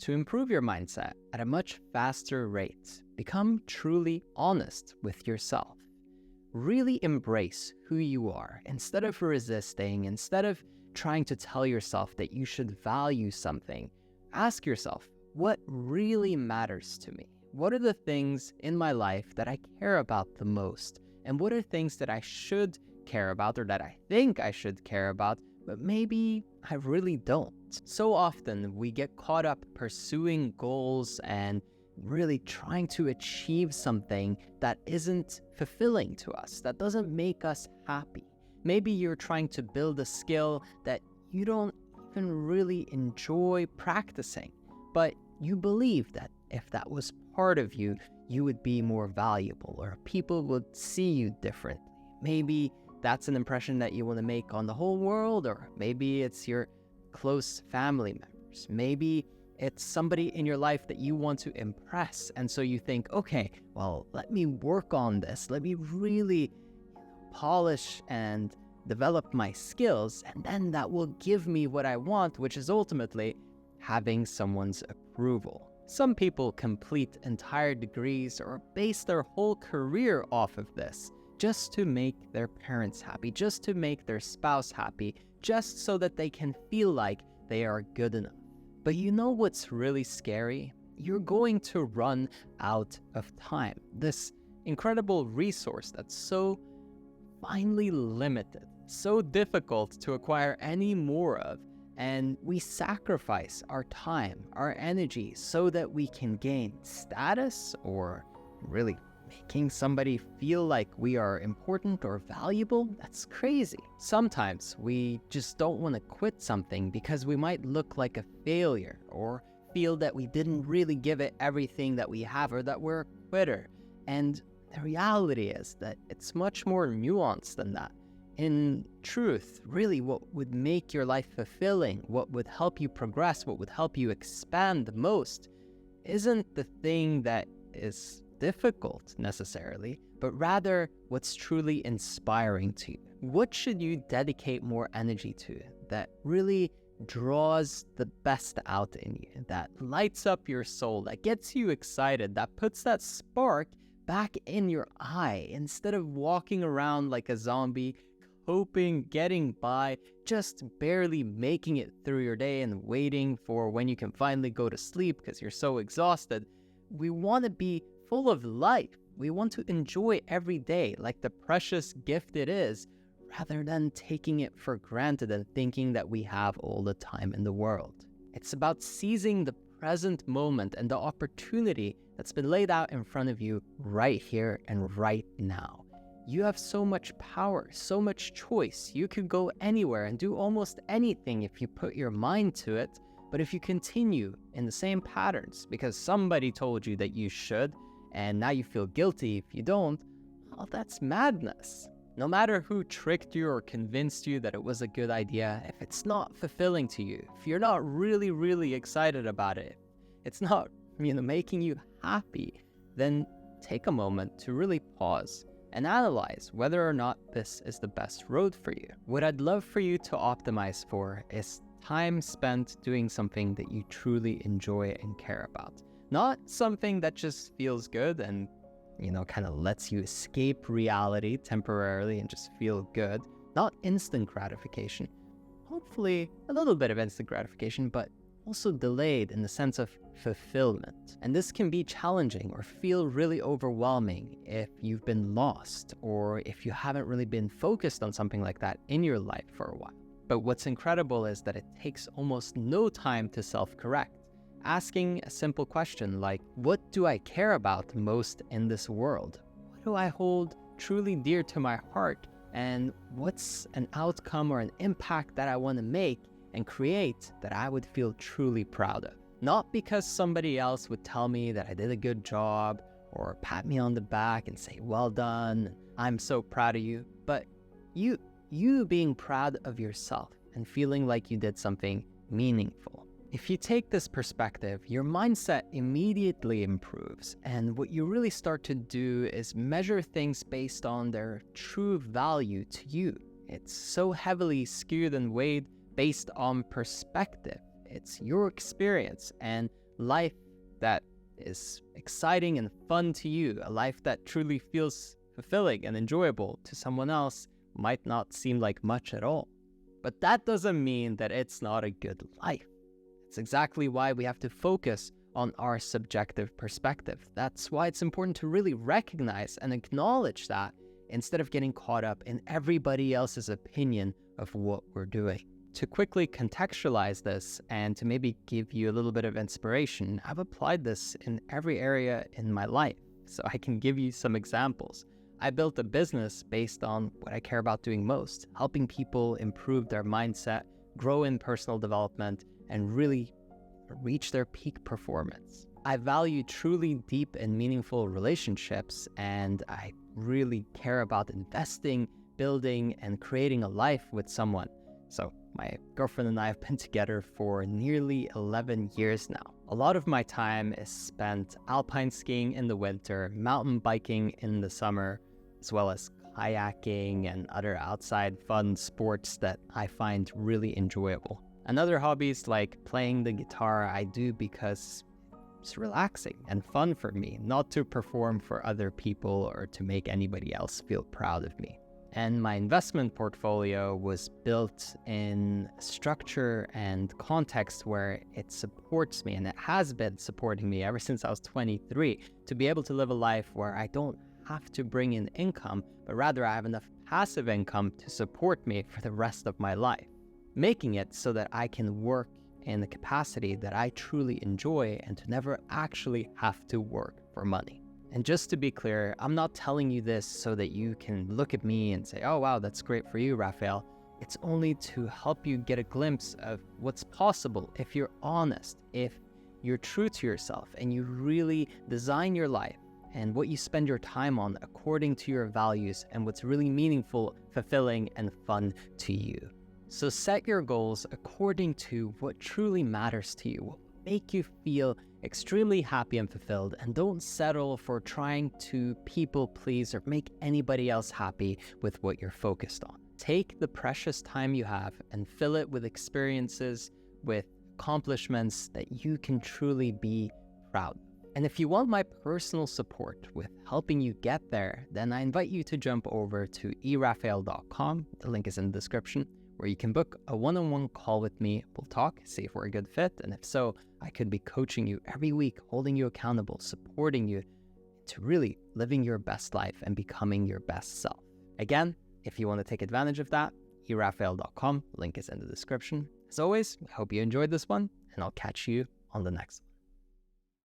to improve your mindset at a much faster rate. Become truly honest with yourself. Really embrace who you are instead of resisting, instead of trying to tell yourself that you should value something. Ask yourself, what really matters to me? What are the things in my life that I care about the most? And what are things that I should care about or that I think I should care about, but maybe I really don't? So often we get caught up pursuing goals and really trying to achieve something that isn't fulfilling to us, that doesn't make us happy. Maybe you're trying to build a skill that you don't even really enjoy practicing, but you believe that if that was part of you, you would be more valuable or people would see you differently. Maybe that's an impression that you want to make on the whole world, or maybe it's your close family members. Maybe it's somebody in your life that you want to impress. And so you think, okay, well, let me work on this. Let me really polish and develop my skills. And then that will give me what I want, which is ultimately having someone's approval. Some people complete entire degrees or base their whole career off of this just to make their parents happy, just to make their spouse happy, just so that they can feel like they are good enough. But you know what's really scary? You're going to run out of time. This incredible resource that's so finely limited, so difficult to acquire any more of, and we sacrifice our time, our energy, so that we can gain status or really making somebody feel like we are important or valuable. That's crazy. Sometimes we just don't want to quit something because we might look like a failure or feel that we didn't really give it everything that we have, or that we're a quitter. And the reality is that it's much more nuanced than that. In truth, really what would make your life fulfilling, what would help you progress, what would help you expand the most, isn't the thing that is difficult necessarily, but rather what's truly inspiring to you. What should you dedicate more energy to that really draws the best out in you, that lights up your soul, that gets you excited, that puts that spark back in your eye, instead of walking around like a zombie, hoping, getting by, just barely making it through your day and waiting for when you can finally go to sleep because you're so exhausted. We want to be full of life. We want to enjoy every day like the precious gift it is, rather than taking it for granted and thinking that we have all the time in the world. It's about seizing the present moment and the opportunity that's been laid out in front of you right here and right now. You have so much power, so much choice. You could go anywhere and do almost anything if you put your mind to it. But if you continue in the same patterns because somebody told you that you should, and now you feel guilty if you don't, well, that's madness. No matter who tricked you or convinced you that it was a good idea, if it's not fulfilling to you, if you're not really, really excited about it, it's not, making you happy, then take a moment to really pause and analyze whether or not this is the best road for you. What I'd love for you to optimize for is time spent doing something that you truly enjoy and care about. Not something that just feels good and, kind of lets you escape reality temporarily and just feel good. Not instant gratification. Hopefully a little bit of instant gratification, but also delayed in the sense of fulfillment. And this can be challenging or feel really overwhelming if you've been lost or if you haven't really been focused on something like that in your life for a while. But what's incredible is that it takes almost no time to self-correct. Asking a simple question like, what do I care about most in this world? What do I hold truly dear to my heart? And what's an outcome or an impact that I want to make and create that I would feel truly proud of? Not because somebody else would tell me that I did a good job or pat me on the back and say, well done, I'm so proud of you, but you being proud of yourself and feeling like you did something meaningful. If you take this perspective, your mindset immediately improves, and what you really start to do is measure things based on their true value to you. It's so heavily skewed and weighed based on perspective. It's your experience and life that is exciting and fun to you, a life that truly feels fulfilling and enjoyable to someone else might not seem like much at all. But that doesn't mean that it's not a good life. It's exactly why we have to focus on our subjective perspective. That's why it's important to really recognize and acknowledge that instead of getting caught up in everybody else's opinion of what we're doing. To quickly contextualize this and to maybe give you a little bit of inspiration, I've applied this in every area in my life, so I can give you some examples. I built a business based on what I care about doing most, helping people improve their mindset, grow in personal development, and really reach their peak performance. I value truly deep and meaningful relationships, and I really care about investing, building, and creating a life with someone. So my girlfriend and I have been together for nearly 11 years now. A lot of my time is spent alpine skiing in the winter, mountain biking in the summer, as well as kayaking and other outside fun sports that I find really enjoyable. And other hobbies like playing the guitar I do because it's relaxing and fun for me, not to perform for other people or to make anybody else feel proud of me. And my investment portfolio was built in structure and context where it supports me, and it has been supporting me ever since I was 23, to be able to live a life where I don't have to bring in income, but rather I have enough passive income to support me for the rest of my life, making it so that I can work in the capacity that I truly enjoy and to never actually have to work for money. And just to be clear, I'm not telling you this so that you can look at me and say, oh wow, that's great for you, Raphael. It's only to help you get a glimpse of what's possible if you're honest, if you're true to yourself, and you really design your life and what you spend your time on according to your values and what's really meaningful, fulfilling, and fun to you. So set your goals according to what truly matters to you, what will make you feel extremely happy and fulfilled, and don't settle for trying to people please or make anybody else happy with what you're focused on. Take the precious time you have and fill it with experiences, with accomplishments that you can truly be proud of. And if you want my personal support with helping you get there, then I invite you to jump over to eraphael.com. The link is in the description, where you can book a one-on-one call with me. We'll talk, see if we're a good fit, and if so, I could be coaching you every week, holding you accountable, supporting you to really living your best life and becoming your best self. Again, if you want to take advantage of that, eraphael.com, link is in the description. As always, I hope you enjoyed this one, and I'll catch you on the next one.